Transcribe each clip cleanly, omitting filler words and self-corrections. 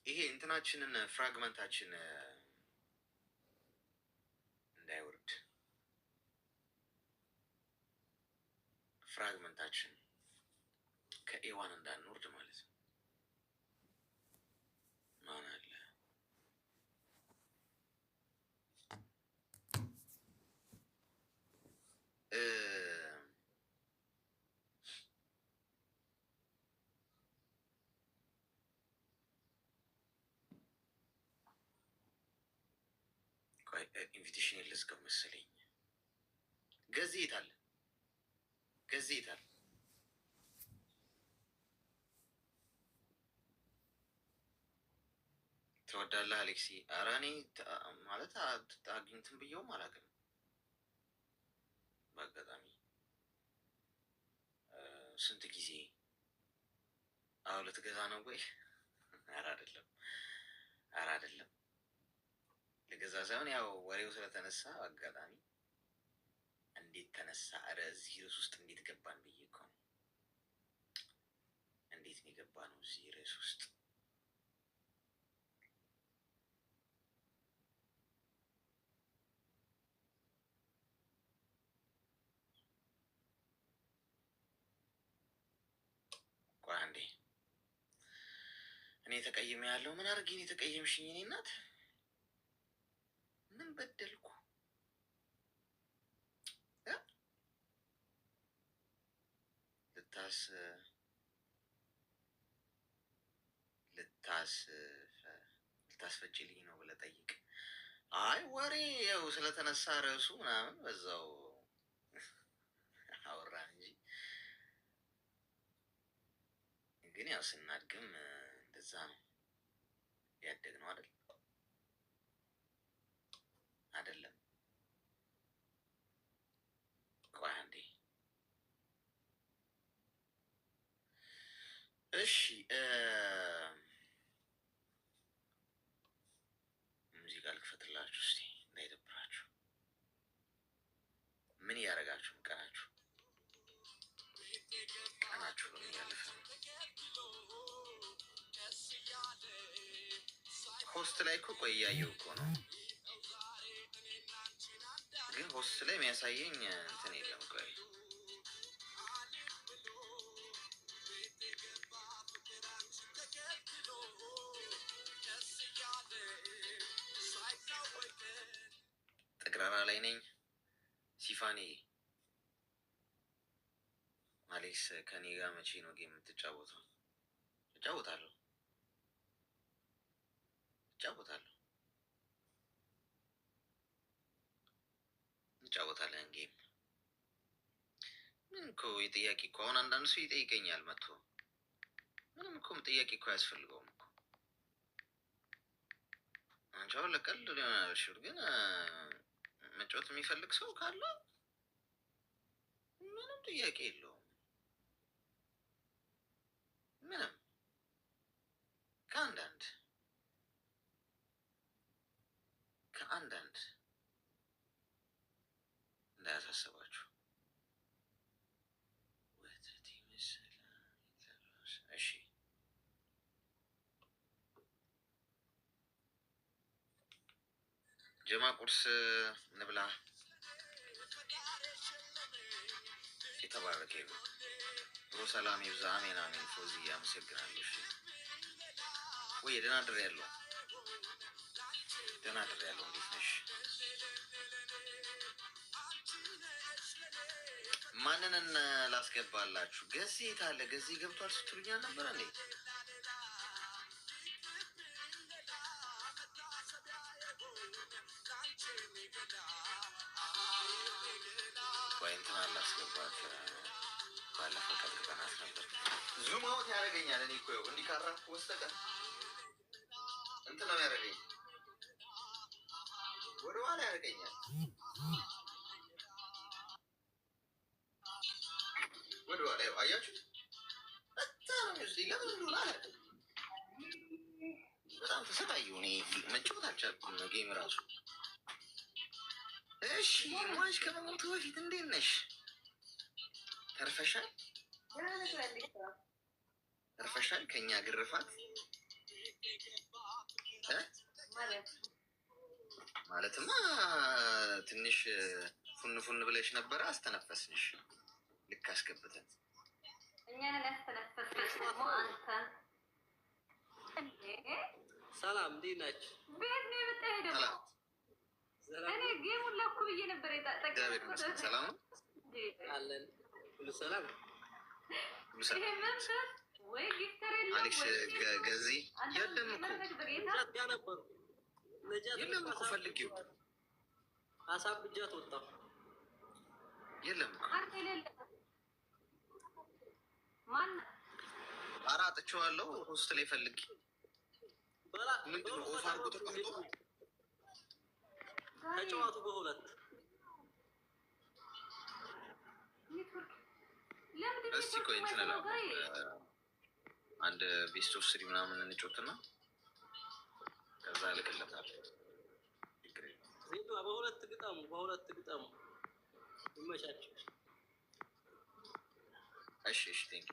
ይሄ እንትናችንን ፍራግመንታችን እንዳይወርድ ፍራግመንታችን ከኤዋን እንዳንወርድ ማለት ነው። ማን አለ ኢንቪቴሽን ልዝጋው መሰለኝ። ገዚ የታለ? ገዚ የታለ? ትወዳለህ አሌክሲ? ኧረ እኔ ማለት አግኝትን ብየውም አላውቅም። በአጋጣሚ ስንት ጊዜ አዎ ልትገዛ ነው ወይ? ኧረ አይደለም፣ ኧረ አይደለም ልገዛ ሳይሆን ያው ወሬው ስለተነሳ አጋጣሚ እንዴት ተነሳ? ኧረ እዚህ ርዕስ ውስጥ እንዴት ገባን ብዬ እኮ ነው። እንዴት ነው የገባ ነው እዚህ ርዕስ ውስጥ? ቆይ አንዴ እኔ ተቀይሜ ያለው ምን አድርጌ ነው የተቀየምሽኝ? እኔ እናት ምን በደልኩ? ልታስፈጭልኝ ነው ብለህ ጠይቅ። አይ ወሬ ያው ስለተነሳ ርዕሱ ምናምን በዛው አወራን እንጂ ግን ያው ስናድግም እንደዛ ነው ያደግነው አይደል? አይደለም። ቆይ አንዴ እሺ ሙዚቃ ልክፈትላችሁ እስቲ እንዳይደብራችሁ። ምን እያደረጋችሁ ቀናችሁ ነው እያለፈ ነው። ሆስት ላይ እኮ ቆይ እያየሁ እኮ ነው፣ ግን ሆስት ላይ የሚያሳየኝ እንትን የለም። ቆይ ጠቅራራ ላይ ነኝ። ሲፋኒ አሌክስ ከኔ ጋር መቼ ነው ጌም የምትጫወተው? እጫወታለሁ እንጫወታለን ጌም። ምን እኮ የጥያቄ እኮ አሁን አንዳንድ ሰው ይጠይቀኛል መጥቶ፣ ምንም እኮ ጥያቄ እኮ አያስፈልገውም እኮ። አንቺ አሁን ለቀልድ ሊሆን አልሽር፣ ግን መጫወት የሚፈልግ ሰው ካለ ምንም ጥያቄ የለውም። ምንም ከአንዳንድ እንዳያሳስባችሁ። እሺ ጀማ ቁርስ እንብላ። የተባረከ ነው ብሮ። ሰላም ይብዛ። አሜን አሜን። ፎዚ አመሰግናለሁ። እሺ ወይ ደህና አድሬያለሁ፣ ደህና አድሬያለሁ። እንዴት ነሽ? ማንን ላስገባላችሁ? ገዚ የት አለ? ገዚ ገብቷል ስትሉኛል ነበር እንዴ? ወይ እንትና ላስገባት። ባለፈው ጠብቀናት ነበር። ዙም አውት ያደርገኛል። እኔ እኮ እንዲህ ካራፍኩ በስተቀር እንትን ነው ያደርገኝ፣ ወደኋላ ያደርገኛል። ወደኋላ አያችሁት? በጣም ለምን እንደሆነ አላውቅም። በጣም ተሰቃየሁ እኔ፣ መጫወት አልቻልኩም ጌም ራሱ። እሺ ማሽ ከመሞቱ በፊት እንዴት ነሽ? ተርፈሻል? ተርፈሻል ከኛ ግርፋት ማለትማ ትንሽ ፉን ፉን ብለሽ ነበረ፣ አስተነፈስንሽ። ልክ አስገብተን እኛን ያስተነፈስንሽ ደግሞ አንተ። ሰላም እንዴት ናችሁ? ቤት ነው የምትሄደው? እኔ ጌሙን ለኩ ብዬ ነበር የጠቀምኩት። ሰላም አለን፣ ሁሉ ሰላም። ይሄ መንፈስ ወይ ጊፍተር የለም አሌክስ ገዚ የለም እኮ የለም እኮ ፈልጊው ሀሳብ ብጃት ወጣሁ። የለም እኮ አንተ የሌለ ማን አራጥቼዋለሁ። ውስጥ ላይ ፈልጊ። ምንድን ነው ኦፍ አድርጎ ተቀምጦ ተጫዋቱ በሁለት እስቲ ቆይ እንትን እላለሁ። አንድ ቤስት ኦፍ ስሪ ምናምን እንጮትና ከዛ ልቅለታል። ዜዷ በሁለት ግጠሙ፣ በሁለት ግጠሙ። ይመቻችሁ። እሺ እሺ ቴንክ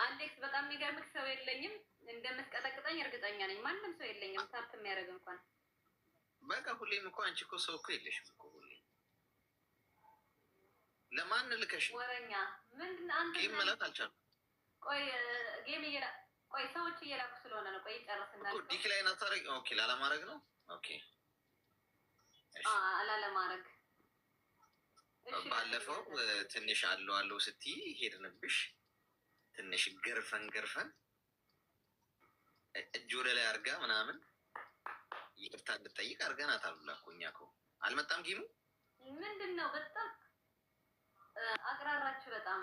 አሌክስ በጣም የሚገርምህ ሰው የለኝም። እንደምትቀጠቅጠኝ እርግጠኛ ነኝ። ማንም ሰው የለኝም ታፕ የሚያደርግ እንኳን። በቃ ሁሌም እኮ አንቺ እኮ ሰው እኮ የለሽም እኮ ሁሌ። ለማን ልከሽ ወረኛ ምንድን አንተ ጌም መላክ አልቻልኩም። ቆይ ጌም ቆይ ሰዎች እየላኩ ስለሆነ ነው። ቆይ ጨርስና እኮ ዲክላይን አታረግ። ኦኬ ላለማድረግ ነው። ኦኬ ላለማድረግ ባለፈው ትንሽ አለው ስትይ ሄድንብሽ። ትንሽ ገርፈን እጅ ወደ ላይ አርጋ ምናምን ይቅርታ እንድጠይቅ አርገናት አሉላ እኮ። እኛ እኮ አልመጣም ጌሙ ምንድን ነው? በጣም አቅራራችሁ። በጣም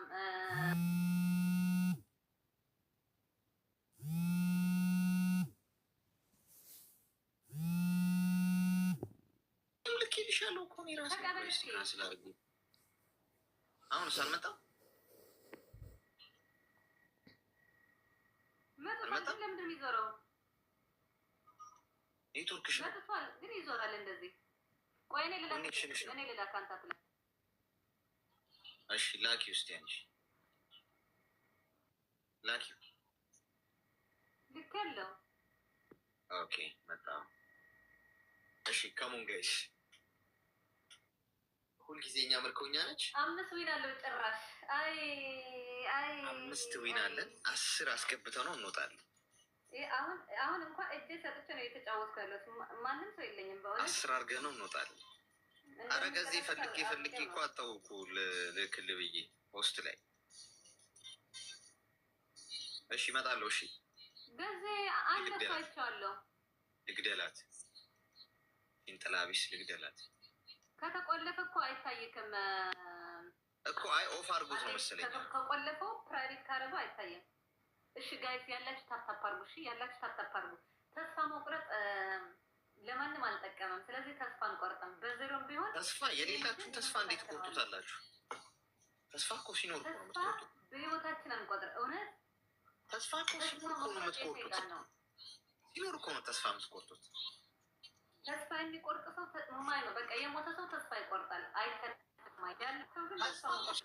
ልክ ይልሻለሁ እኮ እኔ እራሴ ስላርጉ አሁን ሳልመጣ ለምንድን ይዞረው ኔትወርክሽ ነው ግን ይዞራል እንደዚህ። ቆይ እኔ ሌላ ካንታት ላይ እሺ ላኪ ውስጥ ያንሽ ላኪ ልክ ያለው ኦኬ መጣ። እሺ ከሙን ጋይስ ሁልጊዜ እኛ ምርኮኛ ነች። 5 ዊን አለው ጭራሽ። አይ 5 ዊን አለን። 10 አስገብተው ነው እንወጣለን። አሁን እንኳን እጄ ሰጥቼ ነው የተጫወትኩ ያለሁት። ማንም ሰው የለኝም በእውነት። 10 አድርገን ነው እንወጣለን። አረ ከዚህ ፈልጌ እኮ አጣሁ እኮ ልክል ብዬ ፖስት ላይ። እሺ እመጣለሁ። እሺ ገዜ አንድ ሰው አይቼዋለሁ። ልግደላት፣ ኢንጠላቢስ ልግደላት። ከተቆለፈ እኮ አይታይክም እኮ። አይ ኦፍ አድርጎት ነው መሰለኝ። ከቆለፈው ፕራይቬት ካረገው አይታይም። እሺ ጋይስ ያላችሁ ታፕታፕ አድርጉ። እሺ ያላችሁ ታፕታፕ አድርጉ። ተስፋ መቁረጥ ለማንም አልጠቀመም። ስለዚህ ተስፋ አንቆርጥም። በዜሮም ቢሆን ተስፋ የሌላችሁን ተስፋ እንዴት ትቆርጡታላችሁ? ተስፋ እኮ ሲኖር እኮ ነው የምትቆርጡት። በህይወታችን አንቆጥር። እውነት ተስፋ እኮ ሲኖር እኮ ነው የምትቆርጡት። ሲኖር እኮ ነው ተስፋ የምትቆርጡት። ተስፋ የሚቆርጥ ሰው ማይ ነው። በቃ የሞተ ሰው ተስፋ ይቆርጣል። ያለ ሰው ግን ተስፋ ቆርጥ።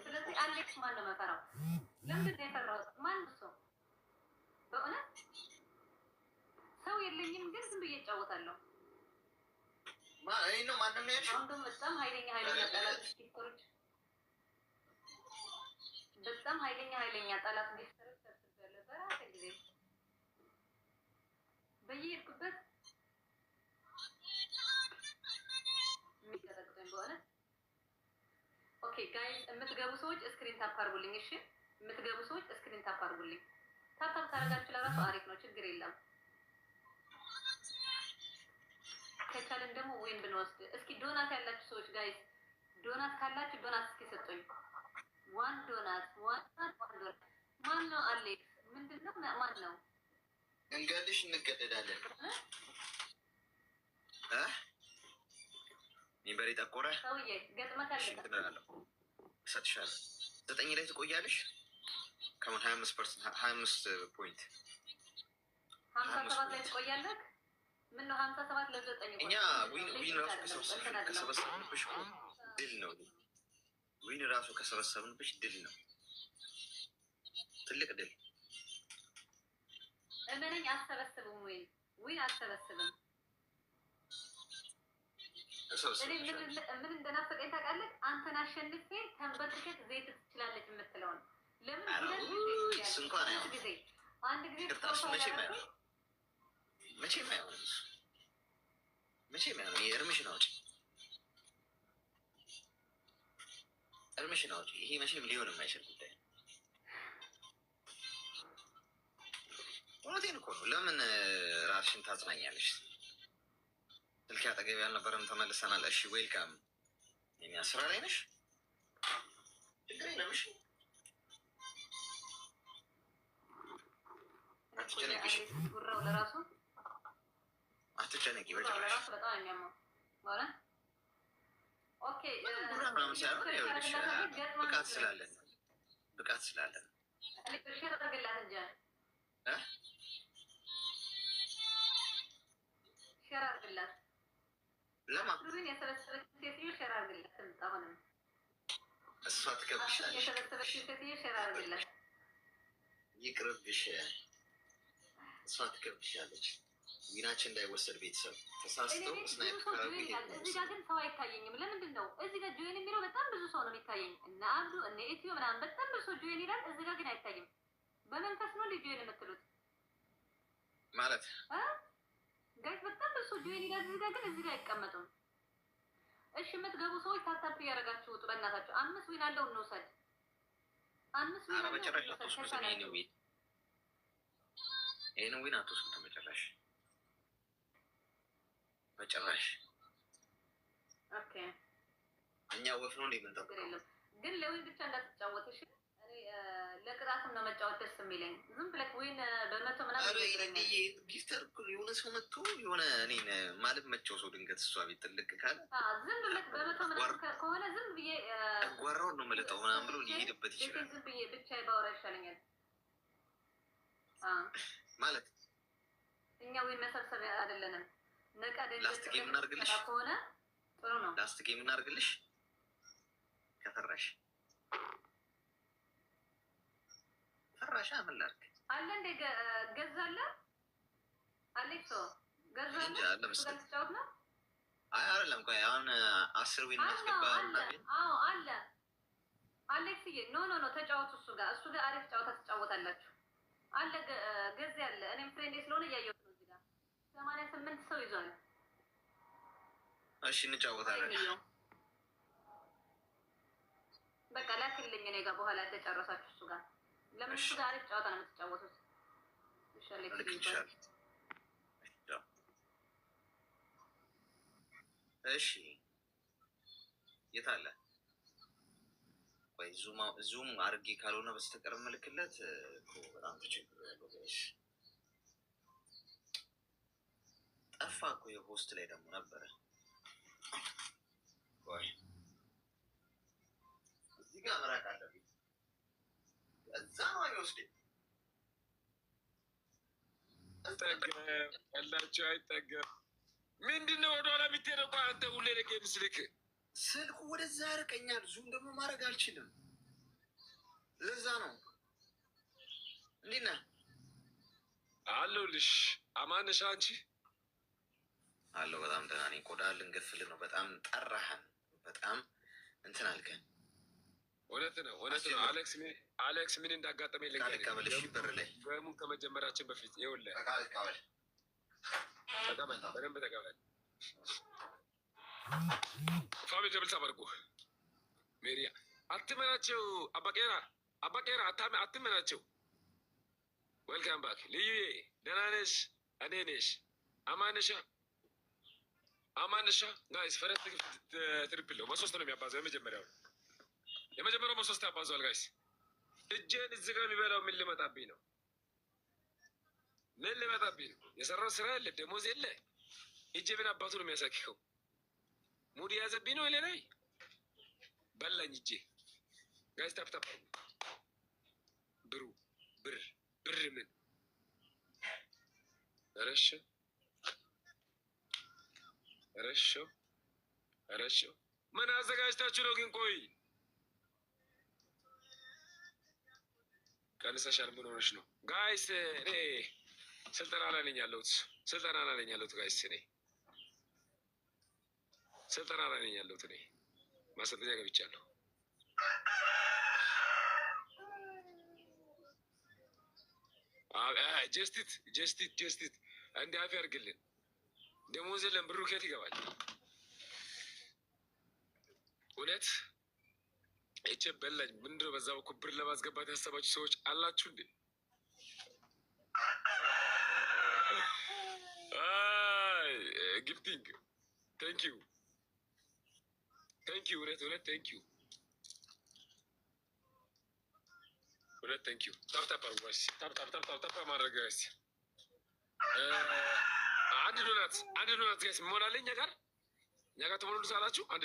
ስለዚህ አሌክስ ማን ነው መፈራው? ለምንድን ነው የፈራው? ማን ሰው በእውነት ሰው የለኝም፣ ግን ዝም ብዬ እጫወታለሁ። ነው ማንም ነው አሁን ደግሞ በጣም ኃይለኛ ጠላት ዲስኮሮች፣ በጣም ኃይለኛ ጠላት ዲስኮሮች ተስበለ በራሴ ጊዜ በየሄድኩበት የሚቀጠቅጡኝ በእውነት። ኦኬ ጋይስ የምትገቡ ሰዎች ስክሪን ታፕ አድርጉልኝ። እሺ የምትገቡ ሰዎች ስክሪን ታፕ አድርጉልኝ። ታፕ ታረጋችሁ ለራሱ አሪፍ ነው፣ ችግር የለም። ከቻለን ደግሞ ወይን ብንወስድ እስኪ ዶናት ያላችሁ ሰዎች ጋይስ ዶናት ካላችሁ ዶናት እስኪ ሰጡኝ። ዋን ዶናት ማን ነው? አሌክስ ምንድነው? ማን ነው? እንገልሽ እንገደዳለን። ሚንበሬ ጠቆረ ሰውዬ ገጥመት አለ እሰጥሻለሁ። 9 ላይ ትቆያለሽ። ከምን 25 ፖይንት 57 ላይ ትቆያለህ። ምን ነው 57 ለ9 እኛ ዊን ራሱ ከሰበሰብንብሽ ድል ነው። ዊን ራሱ ከሰበሰብንብሽ ድል ነው፣ ትልቅ ድል። ነኝ አሰበስብም ወይ አሰበስብም። እኔ ምን እንደናፈቀኝ ታውቃለህ? አንተን አሸንፌ ተንበርክከት ዘይት ትችላለች የምትለውን ለምን ሁለት ጊዜ አንድ ጊዜ መቼም አይሆንም። የእርምሽን አውጪ። ይሄ መቼም ሊሆን የማይችል ጉዳይ ነው። እውነቴን እኮ ነው። ለምን ራስሽን ታጽናኛለሽ? ስልክ አጠገብ ያልነበረም ተመልሰናል። እሺ ዌልካም። የኛ ስራ ላይ ነሽ፣ ችግር የለም። እሺ አትጨነቂ። ጉራው ለራሱ አትጨነቂ። በጭራሽ በጣም የሚያመው ማለት ኦኬ። ብቃት ስላለን ሼር አድርግላት እንጂ ሼር አድርግላት። ለማን የሰበሰበች ሴትዮ ሼር አድርግላት። አሁንም እሷ ትከብሻለች። የሰበሰበች ሴትዮ ሼር አድርግላት። ይቅርብሽ፣ እሷ ትከብሻለች። ዊናችን እንዳይወሰድ ቤተሰብ ተሳስተው ስናይፐር እዚህ ጋር ግን ሰው አይታየኝም። ለምንድን ነው እዚህ ጋር ጆይን የሚለው? በጣም ብዙ ሰው ነው የሚታየኝ። እነ አብዱ እነ ኢትዮ ምናምን በጣም ብዙ ሰው ጆይን ይላል። እዚህ ጋር ግን አይታይም። በመንፈስ ነው እንደ ጆይን የምትሉት ማለት ጋይስ? በጣም ብዙ ሰው ጆይን ይላል። እዚህ ጋር ግን እዚህ ጋር አይቀመጡም። እሺ የምትገቡ ሰዎች ታታፕ እያደረጋችሁ ውጡ በእናታችሁ። 5 ዊን አለው እንውሰድ። 5 ዊን አለው በጭራሽ አትወስዱትም። ይሄን ዊን አትወስዱትም በጭራሽ በጭራሽ። ኦኬ እኛ ወፍ ነው እንዴ የምንጠብቀው? ግን ለዊን ብቻ እንዳትጫወት እሺ። እኔ ለቅጣትም ነው መጫወት ደስ የሚለኝ። ዝም ብለህ ዊን በመቶ ምናምን ጊፍተር የሆነ ሰው መጥቶ የሆነ እኔን ማለት መቸው ሰው ድንገት እሷ ቤት ትልቅ ካለ ዝም ብለህ በመቶ ምናምን ከሆነ ዝም ብዬ ጓራውን ነው የምልጠው ምናምን ብሎ ሊሄድበት ይችላል። ዝም ብዬ ብቻ ባወራ ይሻለኛል ማለት እኛ ዊን መሰብሰብ አይደለንም። ላስት ጌም እናድርግልሽ ከሆነ ጥሩ ነው። ላስት ጌም እናድርግልሽ ከፈራሽ ምን ላድርግ አለ እንደ ገዛለ አሌክሶ ገዛለ ተጫወት ነው። አይ አይደለም ቆይ አሁን 10 ዊን ማስገባ አለ አሌክስዬ ኖ ተጫወቱ። እሱ ጋር አሪፍ ጨዋታ ትጫወታላችሁ። አለ ገዛ ያለ እኔም ፍሬንዴ ስለሆነ እያየሁት ነው። እዚህ ጋር 88 ሰው ይዟል። እሺ እንጫወታለን። በቃ ላክልኝ እኔ ጋር በኋላ ተጨረሳችሁ እሱ ጋር። ለምን እሱ ጋር አሪፍ ጨዋታ ነው የምትጫወቱት። እሺ የት አለ? ወይ ዙም አድርጌ ካልሆነ በስተቀር ምልክለት በጣም ተቸግሬያለሁ። ጋይስ ጠፋ እኮ የሆስት ላይ ደግሞ ነበረ። ወይ እዚህ ጋር መራቅ አለብኝ። እዛ ነው የሚወስደኝ። ያላቸው አይጠገም። ምንድን ነው ወደኋላ የምትሄደው? እኮ አንተ ሁሌ ለጌም ስልኩ ወደዛ ያርቀኛል። ዙም ደግሞ ማድረግ አልችልም። ለዛ ነው። እንዴት ነህ? አለሁልሽ። አማን ነሽ አንቺ? አለሁ። በጣም ደህና ነኝ። ቆዳ ልንገፍልህ ነው። በጣም ጠራህን። በጣም እንትን አልከን። እውነት ነው። አሌክስ ምን እንዳጋጠመኝ ልንገርህ። በር ላይ ገሙ ከመጀመራችን በፊት ይኸውልህ፣ ተቀበል፣ በደንብ ተቀበል። ፋሚሊ ደብል ተባርኩ። ሜሪያ አትመናቸው። አባቄራ አትመናቸው። ዌልካም ባክ። ልዩዬ ደህና ነሽ? እኔ ነሽ? አማንሻ ጋይስ ፈረስት ትሪፕል ነው። በ3 ነው የሚያባዛው። የመጀመሪያው በ3 ያባዛዋል። ጋይስ እጄን እዚህ ጋር የሚበላው ምን ልመጣብኝ ነው? የሰራው ስራ የለ፣ ደሞዝ የለ። እጄ ምን አባቱ ነው የሚያሳክከው? ሙድ የያዘብኝ ነው። ላይ በላኝ እጄ። ጋይስ ታፕታፕ ብር ምን ረሾ ምን አዘጋጅታችሁ ነው ግን? ቆይ ቀንሰሻል። ምን ሆነሽ ነው ጋይስ? እኔ ስልጠና ላይ ነኝ ያለሁት። ስልጠና ላይ ነኝ ያለሁት ጋይስ። እኔ ስልጠና ላይ ነኝ ያለሁት። እኔ ማሰልጠኛ ገብቻለሁ። ጀስቲት እንዲ አፍ ያርግልን። ደሞዝ የለም ብሩ ከየት ይገባል? እውነት ይቼ በላኝ። ምንድነው በዛ በኩል ብር ለማስገባት ያሰባችሁ ሰዎች አላችሁ እንዴ? ጊፍቲንግ ቴንኪዩ እውነት ቴንኪዩ እውነት ቴንኪዩ። ታፕታፕ አርጓስ ታፕታፕ ማድረግ ጋይስ። አንድ ዶናት ጋይስ መሆናለ እኛ ጋር ተሞሉት አላችሁ። አንድ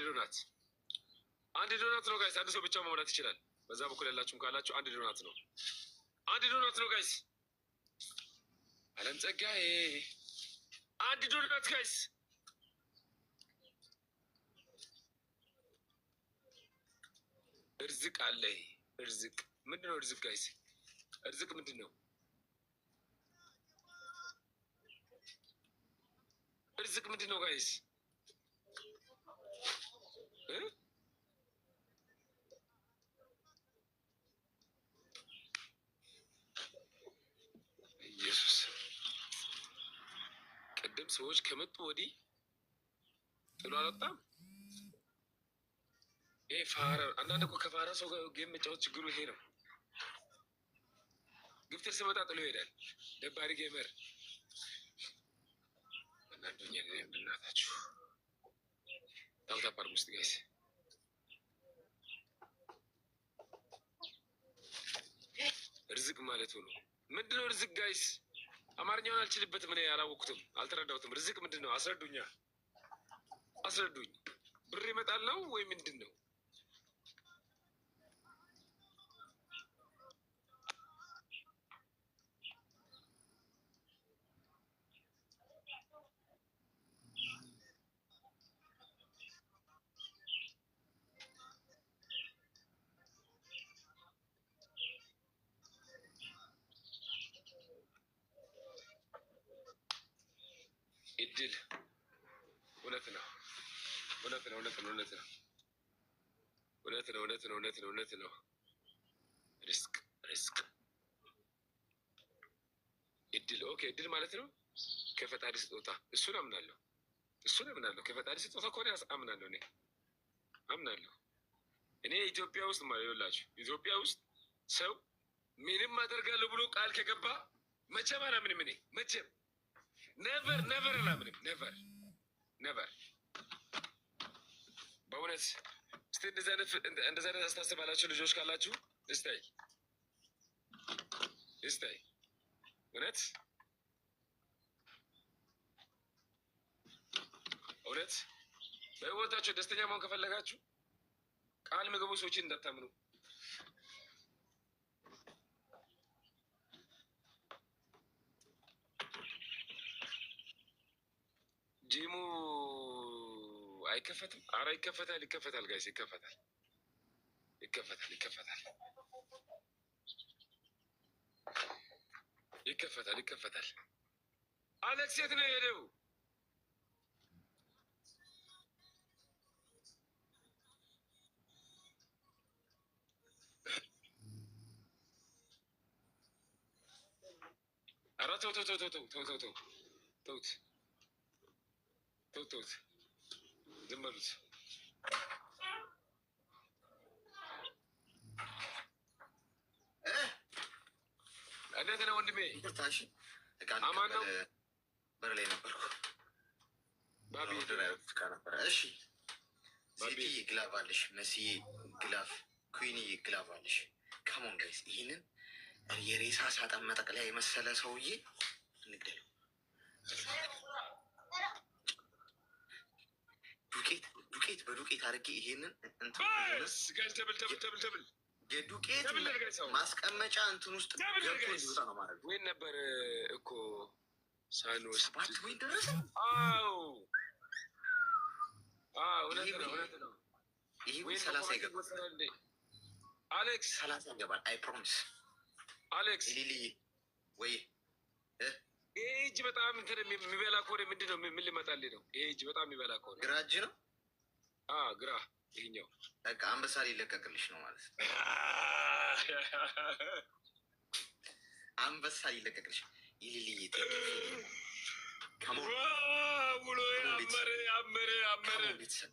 ዶናት ነው ጋይስ። አንድ ሰው ብቻ መሙላት ይችላል። በዛ በኩል ያላችሁም ካላችሁ አንድ ዶናት ነው ጋይስ። አለም ጸጋዬ አንድ ዶናት ጋይስ። እርዝቅ አለ። እርዝቅ ምንድን ነው? እርዝቅ ጋይስ፣ እርዝቅ ምንድን ነው? እርዝቅ ምንድን ነው ጋይስ? ኢየሱስ ቅድም ሰዎች ከመጡ ወዲህ ጥሎ አልወጣም። ይሄ ፋራ አንዳንድ እኮ ከፋራ ሰው ጋር ጌም መጫወት ችግሩ ይሄ ነው። ግፍትር ስመጣ ጥሎ ይሄዳል። ደባሪ ጌመር እናንዱኛ ብናታችሁ ታፕታፕ አድርጉ ውስጥ ጋይስ። ርዝቅ ማለት ነው። ምንድነው ርዝቅ ጋይስ? አማርኛውን አልችልበትም፣ እኔ አላወቅኩትም፣ አልተረዳሁትም። ርዝቅ ምንድን ነው? አስረዱኝ። ብር ይመጣል ነው ወይ ምንድን ነው? እድል እውነት ነው። ሪስክ እድል ኦኬ። እድል ማለት ነው ከፈጣሪ ስጦታ። እሱን አምናለሁ። ከፈጣሪ ስጦታ ከሆነ አምናለሁ። እኔ ኢትዮጵያ ውስጥ ማለት ይኸውላችሁ፣ ኢትዮጵያ ውስጥ ሰው ምንም አደርጋለሁ ብሎ ቃል ከገባ መቼም አላምንም። እኔ መቼም ነቨር አላምንም። ነቨር በእውነት እስቲ እንደዚህ አይነት አስተሳሰባላችሁ ልጆች ካላችሁ እስታይ እውነት በህይወታችሁ ደስተኛ መሆን ከፈለጋችሁ ቃል ምግቡ ሰዎችን እንዳታምኑ። ጂሙ አይከፈትም። አረ ይከፈታል ጋይስ፣ ይከፈታል። አሌክስ የት ነው የሄደው? አረ ተውት፣ ዝም በሉት። እንዴት ነው ወንድሜ? አማን ነው። በር ላይ ነበርኩ። ባቢ ነበረ። እሺ ዜድዬ ግላቭ አለሽ፣ መስዬ ግላቭ፣ ኩዊንዬ ግላቭ አለሽ። ካሞን ጋይስ፣ ይህንን የሬሳ ሳጥን መጠቅለያ የመሰለ ሰውዬ እንግደለው። ዱቄት በዱቄት አድርጌ ይሄንን ደብል የዱቄት ማስቀመጫ እንትን ውስጥ ገብቶ እንዲወጣ ነው ማለት ወይ ነበር እኮ ሳንወስድ 7 ወይ ደረሰ። እውነት ነው። ይሄ ወይ 30 ይገባል። አሌክስ 30 ይገባል። አይ ፕሮሚስ አሌክስ ሊሊ ወይ ይሄ እጅ በጣም እንትን የሚበላ ከሆነ ምንድን ነው? ምን ልመጣልህ ነው? ይሄ እጅ በጣም የሚበላ ከሆነ ግራ እጅ ነው። ግራ ይሄኛው በቃ አንበሳ ሊለቀቅልሽ ነው ማለት ነው። አንበሳ ሊለቀቅልሽ ይልልይ ውሎ አመረ ቤተሰብ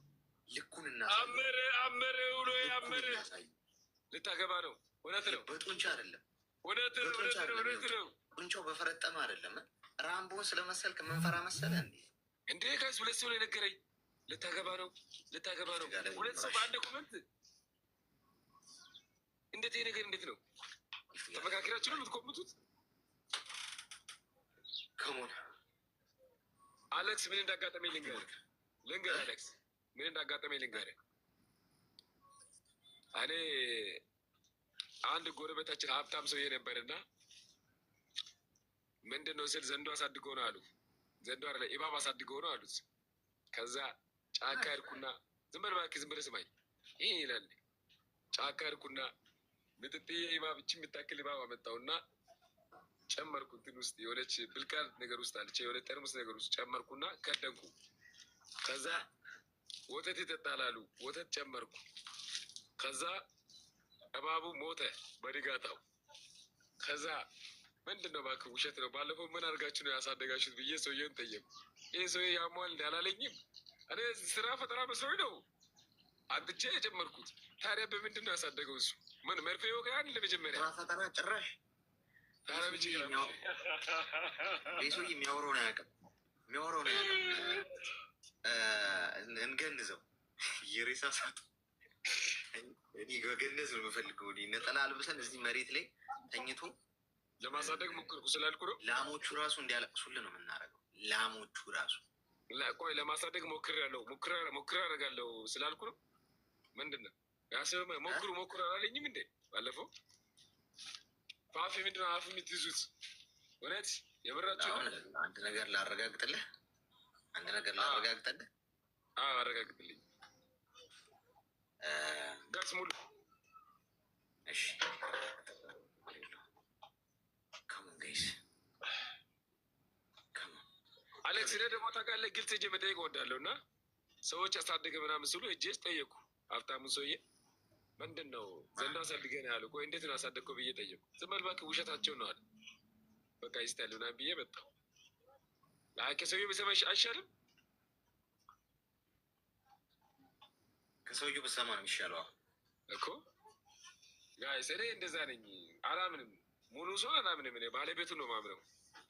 ልኩንና አመረ ውሎ አመረ። ልታገባ ነው? እውነት ነው። በጡንቻ አይደለም። እውነት ነው። ጡንቻው በፈረጠመ አይደለም። ራምቦን ስለመሰልክ መንፈራ መሰለ እንዴ ጋይስ 2 ሰው ነው የነገረኝ። ልታገባ ነው 2 ሰው በአንድ ኮመንት። እንዴት ይሄ ነገር እንዴት ነው? ተመካከራችሁ ነው የምትኮምቱት? ከሞን አሌክስ ምን እንዳጋጠመኝ ልንገር አሌክስ ምን እንዳጋጠመኝ ልንገር። እኔ አንድ ጎረቤታችን ሀብታም ሰውዬ ነበርና ምንድን ነው ስል ዘንዶ አሳድጎ ነው አሉ። ዘንዶ አይደለ እባብ አሳድጎ ነው አሉት። ከዛ ጫካ ሄድኩና ዝም በል እባክህ ዝም ብለህ ስማኝ ይህ ይላል። ጫካ ሄድኩና ምጥጥዬ እባብ እቺ የምታክል እባብ አመጣውና ጨመርኩ። እንትን ውስጥ የሆነች ብልቃት ነገር ውስጥ አለች፣ የሆነ ጠርሙስ ነገር ውስጥ ጨመርኩና ከደንኩ። ከዛ ወተት ይጠጣል አሉ። ወተት ጨመርኩ። ከዛ እባቡ ሞተ በንጋታው። ከዛ ምንድን ነው እባክህ ውሸት ነው ባለፈው ምን አድርጋችሁ ነው ያሳደጋችሁት ብዬ ሰውዬውን ጠየቁ። ይህ ሰውዬ ያሟል እንዳላለኝም እኔ ስራ ፈጠራ መስሎኝ ነው አጥቼ የጨመርኩት። ታዲያ በምንድን ነው ያሳደገው እሱ? ምን መርፌ ወጋን? ለመጀመሪያ ፈጠራ ጭራሽ ቤሱ የሚያወራው ነው ያውቅም። እንገንዘው የሬሳ ሳጡ እኔ በገነዝ ነው የምፈልገው። ነጠላ አልብሰን እዚህ መሬት ላይ ተኝቶ ለማሳደግ ሞክርኩ ስላልኩ ነው። ላሞቹ ራሱ እንዲያለቅሱልን ነው የምናደርገው። ላሞቹ ራሱ ቆይ ለማሳደግ ሞክር አደርጋለሁ ስላልኩ ነው። ምንድን ነው ያስበ ሞክሩ አላለኝም እንዴ ባለፈው? ፋፊ ምንድን ነው አፍ የምትይዙት? እውነት የምራችሁ? አንድ ነገር ላረጋግጥልህ። አረጋግጥልኝ ጋስ ሙሉ። እሺ አሌክስ እኔ ደግሞ ታውቃለህ ግልጽ እጄ መጠየቅ እወዳለሁ እና ሰዎች አሳደገ ምናምን ስሉ እጄ ጠየቁ። ሀብታሙን ሰውዬ ምንድን ነው ዘንዶ አሳድገህ ነው ያሉ። ቆይ እንዴት ነው አሳደግከው ብዬ ጠየቁ። ዝም በል እባክህ ውሸታቸው ነው አለ። በቃ ይስታል ምናምን ብዬ መጣሁ። ከሰውዬው ብሰማ አይሻልም? ከሰውዬው ብሰማ ነው የሚሻለው እኮ ጋይስ። እኔ እንደዛ ነኝ፣ አላምንም። ሙሉ ሰው አላምንም። እኔ ባለቤቱን ነው ማምነው።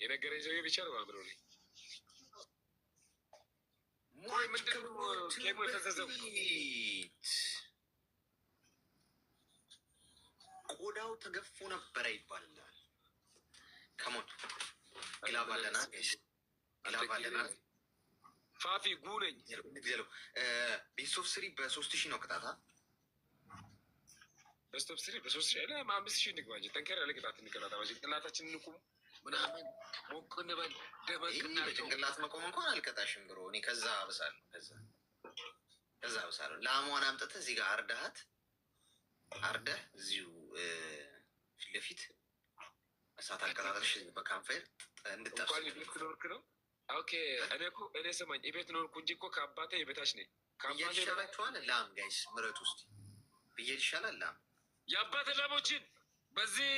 የነገረኝ ሰውዬ ብቻ ነው ማምነው ነኝ። ቆይ ምንድን ነው ኬሞ የፈዘዘው? ቆዳው ተገፎ ነበረ ይባላል። ከሞን ግላብ አለና ፋፊ ጉነኝ ቤስቶፍ ስሪ በ3000 ነው ቅጣታ። ቤስቶፍ ስሪ በ3000 5,000 እንግባ እንጂ ጠንከር ያለ ቅጣት እንቀጣጣ። ጭንቅላታችን እንቁም ምናምን ሞቅ እንበል ደመቅ እናድርገው። ጭንቅላት መቆም እንኳን አልቀጣሽም ብሮ። እኔ ከዛ ብሳለሁ። ላሟን አምጥተህ እዚህ ጋር አርደህ እዚሁ ፊት ለፊት እሳት አቀጣጠልሽ በካምፋየር እንድጠብስ ኖርክ ነው። ኦኬ እኔ ስማኝ፣ የቤት ኖርኩ እንጂ እኮ ከአባቴ የቤታች ነኝ። ብዬሽ ይሻላችኋል። ላም ጋይስ ምረጥ ውስጥ ብዬሽ ይሻላል። ላም የአባቴ ላሞችን በዚህ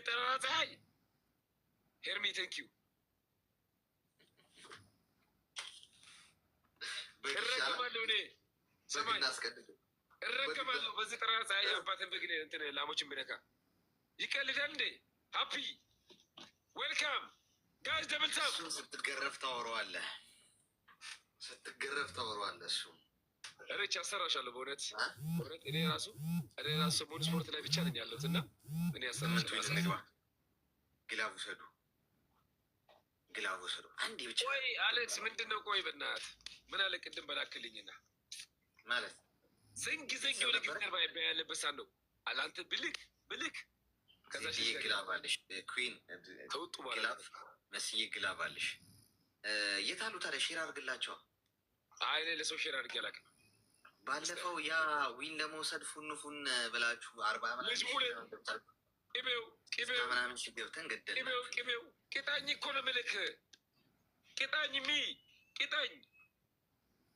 ጠራራ ፀሐይ ሄርሚ ቴንኪዩ እረከባለሁ። እኔ ሰማኝ እረከባለሁ በዚህ ጠራራ ፀሐይ አባቴን በግ እንትን ላሞችን ብነካ ይቀልዳል እንዴ? ሀፒ ዌልካም ጋይስ ደብልታብ። ስትገረፍ ታወራዋለህ። እሱ እሬቻ አሰራሻለሁ በእውነት እኔ ራሱ ሰሞኑን ስፖርት ላይ ብቻ ነኝ ያለሁት እና እኔ አሰራሻለሁ። ግላብ ውሰዱ አንዴ ብቻ። ቆይ አሌክስ ምንድን ነው? ቆይ በእናትህ ምን አለ ቅድም በላክልኝና ማለት ዘንግ ወደ ግንር ባይባ ያለበት ሳን ነው አላንተ ብልክ ከዛ ግላብ አለሽ ኩዊን ተውጡ መስዬ ግላብ አለሽ። የት አሉ ታዲያ? ሼር አድርግላቸዋ። አይ እኔ ለሰው ሼር አድርጌ አላውቅም። ባለፈው ያ ዊን ለመውሰድ ፉን ብላችሁ 40 ቅቤው ምናምን ሲገብተን ገደል ቅቤው ቅጣኝ እኮ ነው የምልህ። ቅጣኝ ቅጣኝ።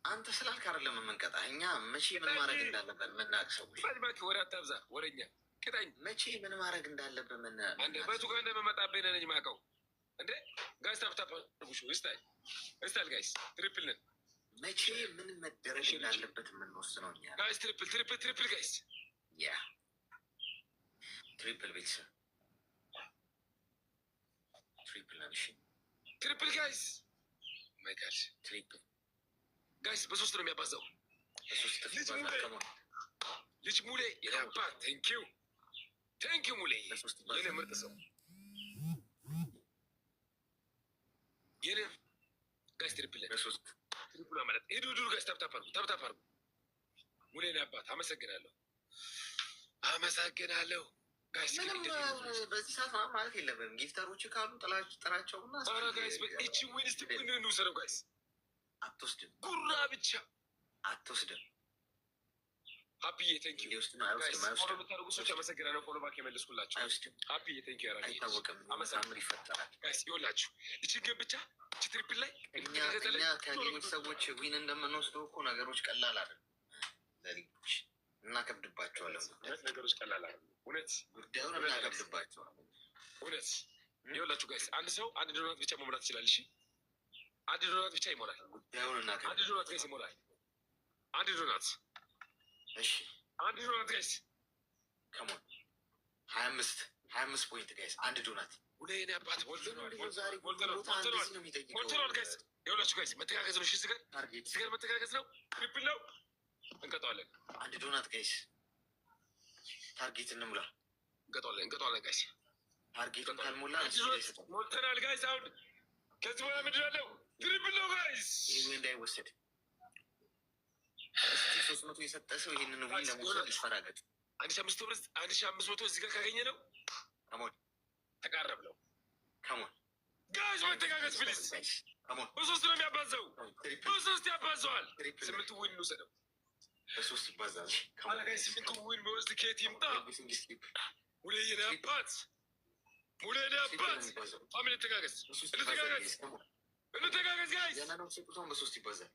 አንተ ስላልክ አይደለም የምንቀጣህ። እኛ መቼ ምን ማድረግ እንዳለብን የምናውቅ ሰዎች። እባክህ ወሬ አታብዛ፣ ወሬኛ። ቅጣኝ። መቼ ምን ማድረግ እንዳለብን አንዴ በቱ ጋር እንደመመጣብኝ ነኝ የማውቀው። እንዴ ጋይስ ታፕታፕ ጉሹ እስታል ጋይስ ትሪፕል ነን። መቼ ምን መደረግ እንዳለበት የምንወስነው እኛ ጋይስ። ትሪፕል ጋይስ። ያ ትሪፕል ቤተሰብ ትሪፕል ነን። እሺ ትሪፕል ጋይስ። ማይ ጋድ ትሪፕል ጋይስ። በሶስት ነው የሚያባዛው። ልጅ ሙሌ የናባ ቴንኪው ሙሌ የኔ ምርጥ ሰው የኔ ጋይስ። ትሪፕል ማለት ሂዱ ጋይስ። ታፕታፕ አርጉ። ሙሌ የኔ አባት አመሰግናለሁ ጋይስ። ምንም በዚህ ሰዓት ማለት የለብንም። ጊፍተሮች ካሉ ጥራቸውና ጋይስ እቺ ዊንስት እንውሰደው ጋይስ። አትወስድም፣ ጉራ ብቻ አትወስድም። ሀፒዬ ቴንኪው ፎሎ የምታደርጉ ሰዎች አመሰግናለሁ። ፎሎ ባክ የመለስኩላቸው ሀፒዬ ቴንኪው ያደረገ አይታወቅም። አመሳምር ይፈጠራል ጋይስ። ይኸውላችሁ እችን ግን ብቻ እች ትሪፕል ላይ እኛ ከሌሎች ሰዎች ዊን እንደምንወስደው እኮ ነገሮች ቀላል አይደለም። ለሊቦች እናከብድባቸዋለን። ነገሮች ቀላል አይደለም። እውነት ጉዳዩን እናከብድባቸዋለን። እውነት ይኸውላችሁ ጋይስ፣ አንድ ሰው አንድ ዶናት ብቻ መሙላት ይችላል። እሺ አንድ ዶናት ብቻ ይሞላል። ጉዳዩን እናከብድ። አንድ ዶናት ጋይስ ይሞላል። አንድ ዶናት እሺ፣ አንድ ዶናት ጋይስ ከሞን 25 ፖይንት ጋይስ፣ አንድ ዶናት። ሁሌኔ አባት ሞልተናል ጋይስ። ይኸውላችሁ ጋይስ መተጋገዝ ነው። እሺ ስገር መተጋገዝ ነው። ትሪፕል ነው። እንቀጠዋለን። አንድ ዶናት ጋይስ፣ ታርጌት እንሙላ። እንቀጠዋለን ጋይስ። ታርጌቱን ካልሞላ ሞልተናል ጋይስ። አሁን ከዚህ በኋላ ምንድን አለው? ትሪፕል ነው ጋይስ። ይህ እንዳይወሰድ እስቲ 300 የሰጠ ሰው ይህንን ዊን ለመውሰድ ይፈራገጥ። 1500 እዚህ ጋር ካገኘ ነው ከሞን ተቃረብ ነው። ከሞን ጋይስ መተጋገዝ ፕሊዝ። በሶስት ነው የሚያባዘው። በሶስት ያባዘዋል። 8 ዊን እንውሰደው። በሶስት ይባዛል። ጋይስ 8 ዊን በወስድ ከየት ይምጣ? ሙሌ የኔ አባት ፋሚሊ እንተጋገዝ ጋይስ። ያናነው ሲቁቶን በሶስት ይባዛል።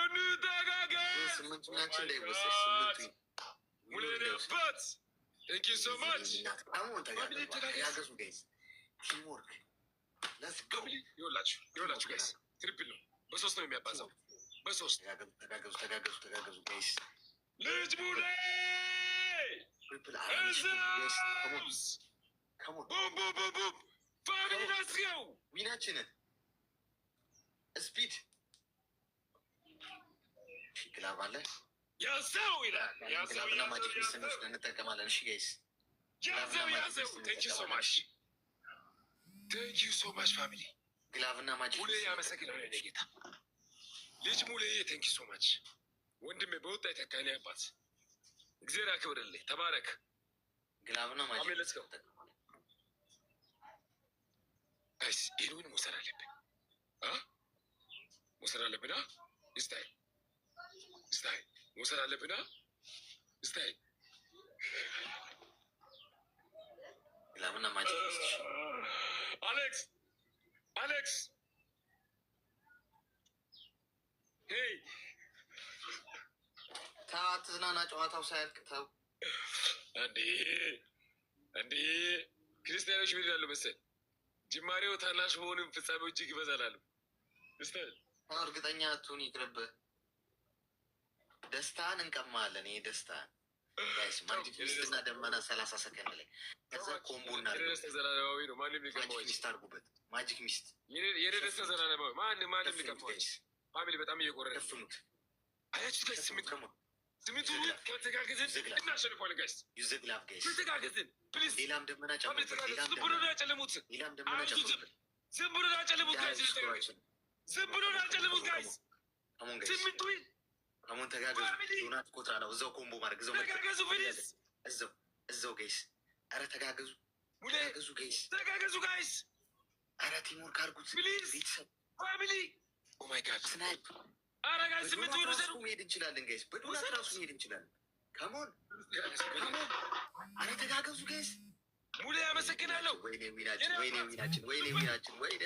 እንተጋገዝ። ስምንቱናችን እንዳይወሰድ። ስምንቱ ሙሌ የኔ አባት ቴንክ ዩ ሶ ማች። ተጋገዙ ጋይስ። ቲምወርክ ሌትስ ጎ። ይኸውላችሁ ጋይስ ትሪፕል ነው። በሶስት ነው የሚያባዛው። በሶስት ተጋገዙ ጋይስ። ልጅ ሙሌ ትሪፕል ቡም ፋሚሊ ናስገው ዊናችንን ስፒድ ግላብ አለ ያዘው ይላል። ግላብና ማጂክ ሚስቶች እንጠቀማለን። እሺ ጋይስ ያዘው። ቴንክ ዩ ሶ ማች ፋሚሊ። ግላብና ማጂክ ሙሌ ያመሰግናል። ጌታ ልጅ ሙሌ ቴንክ ዩ ሶ ማች ወንድሜ። በወጣ የተካኔ አባት እግዚአብሔር ያክብርልህ። ተባረክ። ግላብና ማጂክ ጋይስ ይህንን መውሰድ አለብን። መውሰድ አለብን። ስታይ መውሰድ አለብን። ስታይ ግላብና ማጂክ አሌክስ ሄይ ተው፣ አትዝናና። ጨዋታው ሳያልቅ ተው። እንዴ ክርስቲያኖች ምን ይላሉ መሰል? ጅማሬው ታናሽ መሆንም ፍጻሜው እጅግ ይበዛላሉ። እርግጠኛ አትሁን፣ ይቅርብህ። ደስታን እንቀማለን። ይሄ ደስታን ጋይስ። ማጂክ ሚስትና ደመና 30 ሰከንድ ላይ ከዛ ኮምቦ ደስታ ዘላለማዊ ነው። ማንም ሊቀማው ሚስት አድርጉበት። ማጂክ ሚስት የኔ ደስታ ዘላለማዊ ማንም ሊቀማው። ፋሚሊ በጣም እየቆረጠ ከፍሉት። አያችሁ ጋይስ። ስምንቱ ከተጋገዝን እናሸንፋለን ጋይስ። ይዘግላፍ ጋይስ። ከተጋገዝን ፕሊዝ። ሌላም ደመና ጨምሩበት። ዝም ብሎ ነው ያጨለሙት። ሌላም ደመና ጨምሩበት። ዝም ብሎ ነው ያጨለሙት ጋይስ። ዝም ብሎ ነው ያጨለሙት ጋይስ። ስምንቱ አሁን ተጋገዙ። ዶናት ቆጥራ ነው እዛው ኮምቦ ማድረግ እዛው ተጋገዙ ፕሊዝ። እዛው ጋይስ። አረ ተጋገዙ ጋይስ። ተጋገዙ ጋይስ። አረ ቲምወርክ አድርጉት ፕሊዝ ፋሚሊ። ኦ ማይ ጋድ ስናይፕ። አረ ጋይስ 8 ዊን ወሰዱ። መሄድ እንችላለን ጋይስ። በዶናት ራሱ መሄድ እንችላለን። ካሞን አረ ተጋገዙ ጋይስ። ሙሌ አመሰግናለሁ። ወይኔ ዊናችን፣ ወይኔ ዊናችን፣ ወይኔ ዊናችን፣ ወይኔ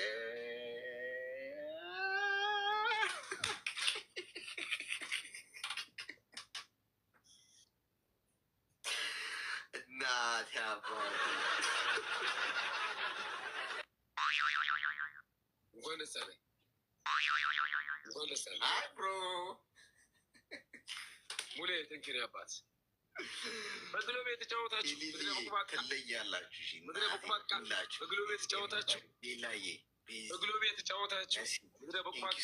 እናቴ አባቴ እንኳን ደስ አለኝ፣ እንኳን ደስ አለኝ ብሮ ሙሌ። ትንኪሪ አባት በግሎቤ የተጫወታችሁ ምድረ ቡቁባቃ ትለያላችሁ። ምድረ ቡቁባቃ በግሎቤ የተጫወታችሁ ሌላዬ በግሎቤ የተጫወታችሁ ምድረ ቡቁባቃ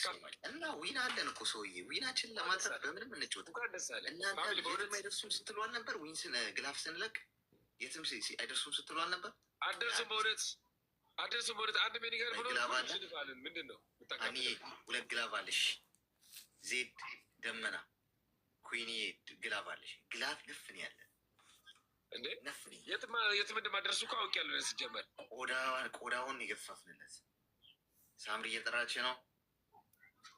እና ዊን አለን እኮ ሰውዬ። ዊናችን ለማንሳት በምንም እንጫወት። እንኳን ደስ አለኝ። እናንተ ፋሚሊ የትም በእውነት አይደርሱም ስትሏል ነበር። ዊን ግላፍ ስንለቅ የትም አይደርሱም ስትሏል ነበር። አደርስም በእውነት አደርስም በእውነት አንድ ሜኒጋር ብሎ ሽንፋልን ምንድን ነው እኔ 2 ግላቭ አለሽ። ዜድ ደመና ኩኒ ግላቭ አለሽ። ግላቭ ነፍን ያለ እንዴ ነፍን የትም እንደማደርሱ እኮ አውቄያለሁ። ሲጀመር ቆዳውን የገፋፍንለት። ሳምሪ እየጠራች ነው።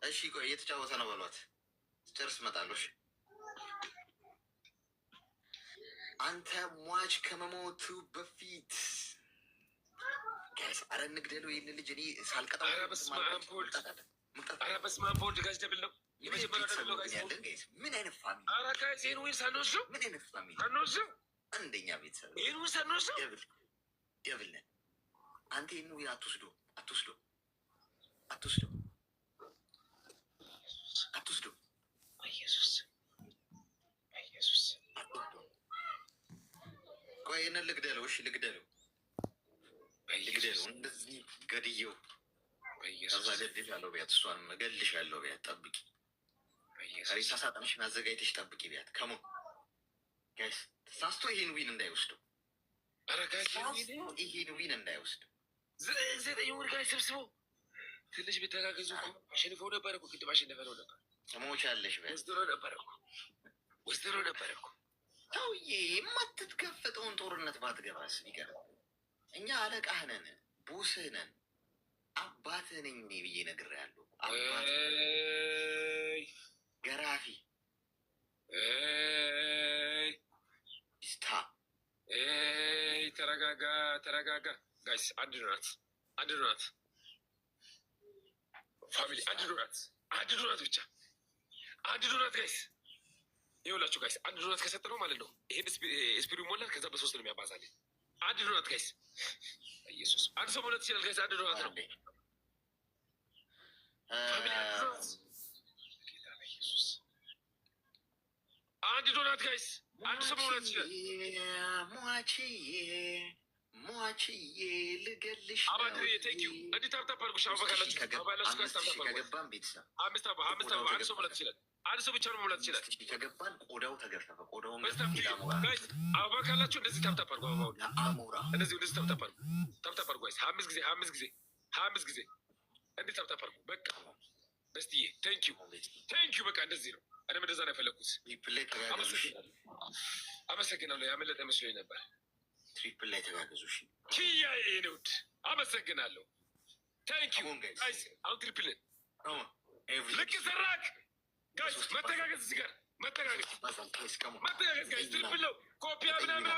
እሺ ቆይ እየተጫወተ ነው በሏት። ጨርስ እመጣለሁ። አንተ ሟች ከመሞቱ በፊት አረ እንግደለው ይህን ልጅ። እኔ ሳልቀጣው ኧረ በስመ አብ ወልድ፣ ኧረ በስመ አብ ወልድ። ጋሽ ደብል ነው የመጀመሪያ ደብል ነው። ጋሽ ምን አይነት ፋሚሊ! ኧረ ጋሽ ይህን ዊን ሳንወስደው፣ ምን አይነት ፋሚሊ ሳንወስደው፣ አንደኛ ቤተሰብ ይህን ዊን ሳንወስደው ደብል ነን። አንተ ይህን ዊን አትወስዶ አትወስዶ አትወስዶ አትወስዶ ኢየሱስ ኢየሱስ። ቆይ ይህንን ልግደለው። እሺ ልግደለው ልግደለው። እንደዚህ ገድየው ከዛ ገድልሻለሁ ቢያት፣ እሷን እገልሻለሁ ቢያት። ጠብቂ ሬሳ ሳጥንሽን አዘጋጅተሽ ጠብቂ ቢያት። ከሞ ጋይስ ሳስቶ ይሄን ዊን እንዳይወስደው፣ ይሄን ዊን እንዳይወስደው። 9 ወር ጋር ሰብስበው ትንሽ ቢተጋገዙ እኮ አሸንፈው ነበረ እኮ። ቅድም አሸነፈ ነው ነበር። ትሞቻለሽ ቢያት። ወስደሮ ነበረ እኮ ወስደሮ ነበረ እኮ። ተውዬ የማትትከፈተውን ጦርነት ባትገባስ ቢቀር። እኛ አለቃህ ነን፣ ቦስህ ነን፣ አባትህ ነኝ ብዬ ነግሬሃለሁ። አባት ገራፊ ስታ። ተረጋጋ ተረጋጋ። ጋይስ አንድ ዶናት፣ አንድ ዶናት ፋሚሊ፣ አንድ ዶናት፣ አንድ ዶናት ብቻ፣ አንድ ዶናት ጋይስ። ይኸውላችሁ ጋይስ አንድ ዶናት ከሰጠነው ማለት ነው ይሄን ስፒሪ ሞላል። ከዛ በ3 ነው የሚያባዛልኝ። አንድ ዶናት ጋይስ። ኢየሱስ አንድ ሰው መውለድ ይችላል ጋይስ። አንድ ዶናት ነው ፋሚሊ፣ አንድ ዶናት። አንድ ዶናት ጋይስ። አንድ ሰው መውለድ ይችላል። ሟችዬ ልገልሽ አባትዬ ቴንክ ዩ። እንዲህ ታፕታፕ አድርጉሽ። አበባ ካላችሁ አበባ ያላችሁ ጋይስ ታፕታፕ አድርጉ። ከገባን ቤተሰብ 5 አበባ አንድ ሰው መውለድ ይችላል። አንድ ሰው ብቻ ነው መውለድ ይችላል። ከገባን ቆዳው ተገፈፈ። ቆዳውን ጋይስ አበባ ካላችሁ እንደዚህ ታፕታፕ አድርጉ። አበባውን አሞራ እንደዚህ ወደዚህ ታፕታፕ አድርጉ። ታፕታፕ አድርጉ ጋይስ። 5 ጊዜ 5 ጊዜ 5 ጊዜ እንዲህ ታፕታፕ አድርጉ። በቃ በስትዬ ቴንክ ዩ ቴንክ ዩ። በቃ እንደዚህ ነው። እኔም እንደዛ ነው የፈለኩት። አመሰግናለሁ። ያመለጠ መስሎኝ ነበር። ትሪፕል ላይ ተጋገዙ። ኪያ የኔውድ አመሰግናለሁ። ቴንክ ዩ ጋይስ። አሁን ትሪፕል ልክ ሰራክ ጋይስ። መተጋገዝ እዚህ ጋር መተጋገዝ ጋይስ። ትሪፕል ነው ኮፒያ ምናምን